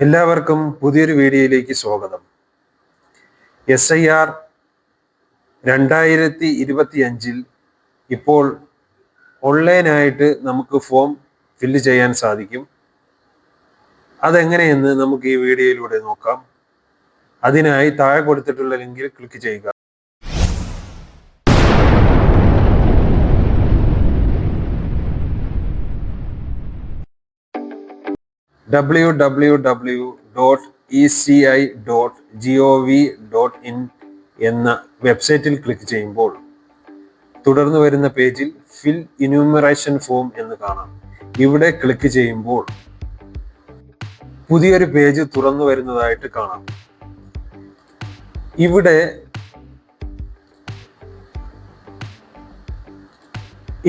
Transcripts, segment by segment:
എല്ലാവർക്കും പുതിയൊരു വീഡിയോയിലേക്ക് സ്വാഗതം. SIR 2025 ഇപ്പോൾ ഓൺലൈനായിട്ട് നമുക്ക് ഫോം ഫില്ല് ചെയ്യാൻ സാധിക്കും. അതെങ്ങനെയെന്ന് നമുക്ക് ഈ വീഡിയോയിലൂടെ നോക്കാം. അതിനായി താഴെ കൊടുത്തിട്ടുള്ള ലിങ്കിൽ ക്ലിക്ക് ചെയ്യുക. www.eci.gov.in എന്ന വെബ്സൈറ്റിൽ ക്ലിക്ക് ചെയ്യുമ്പോൾ തുടർന്ന് വരുന്ന പേജിൽ ഫിൽ എന്യൂമറേഷൻ ഫോം എന്ന് കാണാം. ഇവിടെ ക്ലിക്ക് ചെയ്യുമ്പോൾ പുതിയൊരു പേജ് തുറന്നു വരുന്നതായിട്ട് കാണാം. ഇവിടെ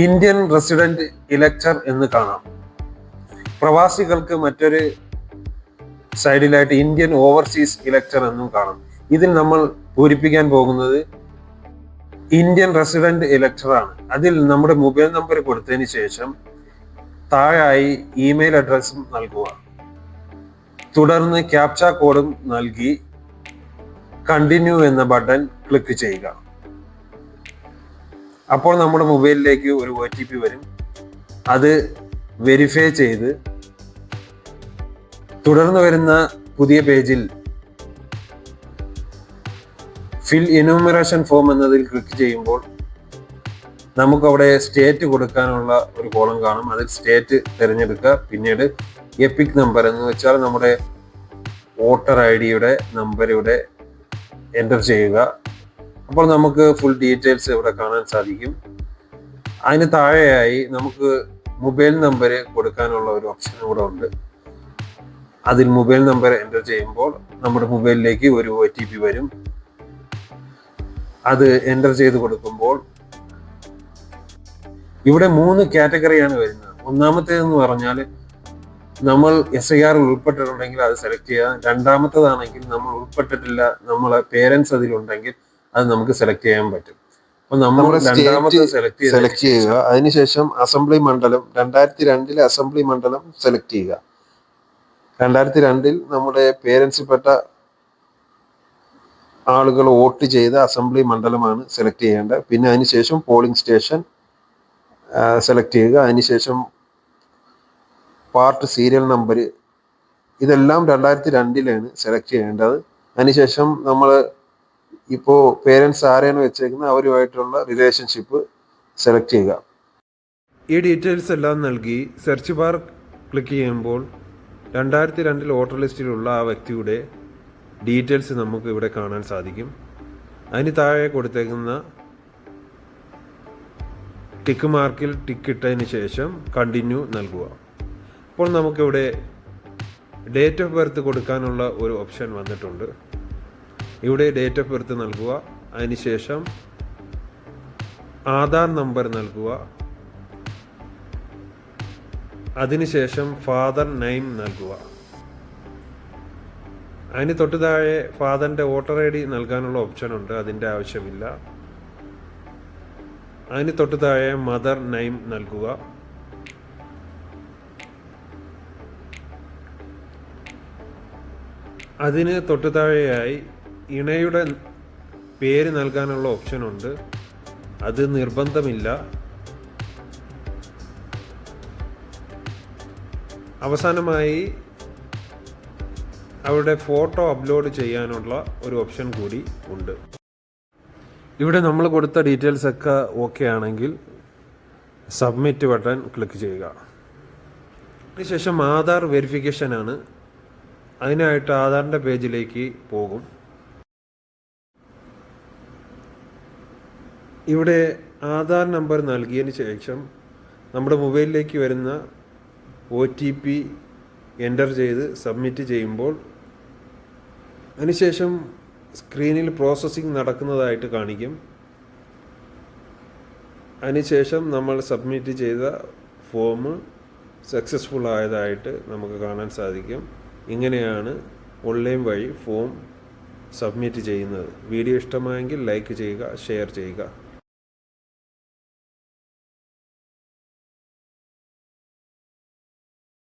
ഇന്ത്യൻ റെസിഡന്റ് ഇലക്ടർ എന്ന് കാണാം. പ്രവാസികൾക്ക് മറ്റൊരു സൈഡിലായിട്ട് ഇന്ത്യൻ ഓവർസീസ് ഇലക്ടർ എന്നും കാണാം. ഇതിൽ നമ്മൾ പൂരിപ്പിക്കാൻ പോകുന്നത് ഇന്ത്യൻ റെസിഡന്റ് ഇലക്ടർ ആണ്. അതിൽ നമ്മുടെ മൊബൈൽ നമ്പർ കൊടുത്തതിന് ശേഷം താഴായി ഇമെയിൽ അഡ്രസ്സും നൽകുക. തുടർന്ന് ക്യാപ്ച കോഡും നൽകി കണ്ടിന്യൂ എന്ന ബട്ടൺ ക്ലിക്ക് ചെയ്യുക. അപ്പോൾ നമ്മുടെ മൊബൈലിലേക്ക് ഒരു OTP വരും. അത് വെരിഫൈ ചെയ്ത് തുടർന്ന് വരുന്ന പുതിയ പേജിൽ ഫിൽ എന്യൂമറേഷൻ ഫോം എന്നതിൽ ക്ലിക്ക് ചെയ്യുമ്പോൾ നമുക്കവിടെ സ്റ്റേറ്റ് കൊടുക്കാനുള്ള ഒരു കോളം കാണും. അതിൽ സ്റ്റേറ്റ് തിരഞ്ഞെടുക്കുക. പിന്നീട് എപ്പിക് നമ്പർ എന്ന് വെച്ചാൽ നമ്മുടെ വോട്ടർ ID നമ്പർ ഇവിടെ എൻ്റർ ചെയ്യുക. അപ്പോൾ നമുക്ക് ഫുൾ ഡീറ്റെയിൽസ് ഇവിടെ കാണാൻ സാധിക്കും. അതിന് താഴെയായി നമുക്ക് മൊബൈൽ നമ്പർ കൊടുക്കാനുള്ള ഒരു ഓപ്ഷൻ ഇവിടെ ഉണ്ട്. അതിൽ മൊബൈൽ നമ്പർ എൻ്റർ ചെയ്യുമ്പോൾ നമ്മുടെ മൊബൈലിലേക്ക് ഒരു OTP വരും. അത് എൻ്റർ ചെയ്ത് കൊടുക്കുമ്പോൾ ഇവിടെ 3 കാറ്റഗറിയാണ് വരുന്നത്. ഒന്നാമത്തേതെന്ന് പറഞ്ഞാൽ നമ്മൾ SIR ഉൾപ്പെട്ടിട്ടുണ്ടെങ്കിൽ അത് സെലക്ട് ചെയ്യുക. രണ്ടാമത്തേതാണെങ്കിൽ നമ്മൾ ഉൾപ്പെട്ടിട്ടില്ല, നമ്മളെ പേരൻസ് അതിലുണ്ടെങ്കിൽ അത് നമുക്ക് സെലക്ട് ചെയ്യാൻ പറ്റും. അപ്പൊ നമ്മൾ രണ്ടാമത്തെ സെലക്ട് ചെയ്യുക. അതിനുശേഷം അസംബ്ലി മണ്ഡലം 2002 അസംബ്ലി മണ്ഡലം സെലക്ട് ചെയ്യുക. 2002 നമ്മുടെ പേരൻസിൽപ്പെട്ട ആളുകൾ വോട്ട് ചെയ്ത അസംബ്ലി മണ്ഡലമാണ് സെലക്ട് ചെയ്യേണ്ടത്. പിന്നെ അതിനുശേഷം പോളിംഗ് സ്റ്റേഷൻ സെലക്ട് ചെയ്യുക. അതിനുശേഷം പാർട്ട് സീരിയൽ നമ്പർ ഇതെല്ലാം 2002 സെലക്ട് ചെയ്യേണ്ടത്. അതിനുശേഷം നമ്മൾ ഇപ്പോൾ പേരൻസ് ആരെയാണ് വെച്ചേക്കുന്നത് അവരുമായിട്ടുള്ള റിലേഷൻഷിപ്പ് സെലക്ട് ചെയ്യുക. ഈ ഡീറ്റെയിൽസ് എല്ലാം നൽകി സെർച്ച് ബാർ ക്ലിക്ക് ചെയ്യുമ്പോൾ 2002 വോട്ടർ ലിസ്റ്റിലുള്ള ആ വ്യക്തിയുടെ ഡീറ്റെയിൽസ് നമുക്ക് ഇവിടെ കാണാൻ സാധിക്കും. അതിന് താഴെ കൊടുത്തേക്കുന്ന ടിക്ക് മാർക്കിൽ ടിക്ക് ഇട്ടതിന് ശേഷം കണ്ടിന്യൂ നൽകുക. അപ്പോൾ നമുക്കിവിടെ ഡേറ്റ് ഓഫ് ബർത്ത് കൊടുക്കാനുള്ള ഒരു ഓപ്ഷൻ വന്നിട്ടുണ്ട്. ഇവിടെ ഡേറ്റ് ഓഫ് ബർത്ത് നൽകുക. അതിനുശേഷം ആധാർ നമ്പർ നൽകുക. അതിനുശേഷം ഫാദർ നെയിം നൽകുക. അതിന് തൊട്ട് താഴെ ഫാദറിൻ്റെ വോട്ടർ ID നൽകാനുള്ള ഓപ്ഷൻ ഉണ്ട്. അതിൻ്റെ ആവശ്യമില്ല. അതിന് തൊട്ട് താഴെ മദർ നെയിം നൽകുക. അതിന് തൊട്ട് താഴെയായി ഇണയുടെ പേര് നൽകാനുള്ള ഓപ്ഷൻ ഉണ്ട്. അത് നിർബന്ധമില്ല. അവസാനമായി അവരുടെ ഫോട്ടോ അപ്ലോഡ് ചെയ്യാനുള്ള ഒരു ഓപ്ഷൻ കൂടി ഉണ്ട്. ഇവിടെ നമ്മൾ കൊടുത്ത ഡീറ്റെയിൽസ് ഒക്കെ ഓക്കെ ആണെങ്കിൽ സബ്മിറ്റ് ബട്ടൺ ക്ലിക്ക് ചെയ്യുക. അതിനുശേഷം ആധാർ വെരിഫിക്കേഷൻ ആണ്. അതിനായിട്ട് ആധാറിൻ്റെ പേജിലേക്ക് പോകും. ഇവിടെ ആധാർ നമ്പർ നൽകിയതിന് ശേഷം നമ്മുടെ മൊബൈലിലേക്ക് വരുന്ന OTP എൻ്റർ ചെയ്ത് സബ്മിറ്റ് ചെയ്യുമ്പോൾ അതിനുശേഷം സ്ക്രീനിൽ പ്രോസസ്സിംഗ് നടക്കുന്നതായിട്ട് കാണിക്കും. അതിനുശേഷം നമ്മൾ സബ്മിറ്റ് ചെയ്ത ഫോം സക്സസ്ഫുൾ ആയതായിട്ട് നമുക്ക് കാണാൻ സാധിക്കും. ഇങ്ങനെയാണ് ഓൺലൈൻ വഴി ഫോം സബ്മിറ്റ് ചെയ്യുന്നത്. വീഡിയോ ഇഷ്ടമായെങ്കിൽ ലൈക്ക് ചെയ്യുക, ഷെയർ ചെയ്യുക.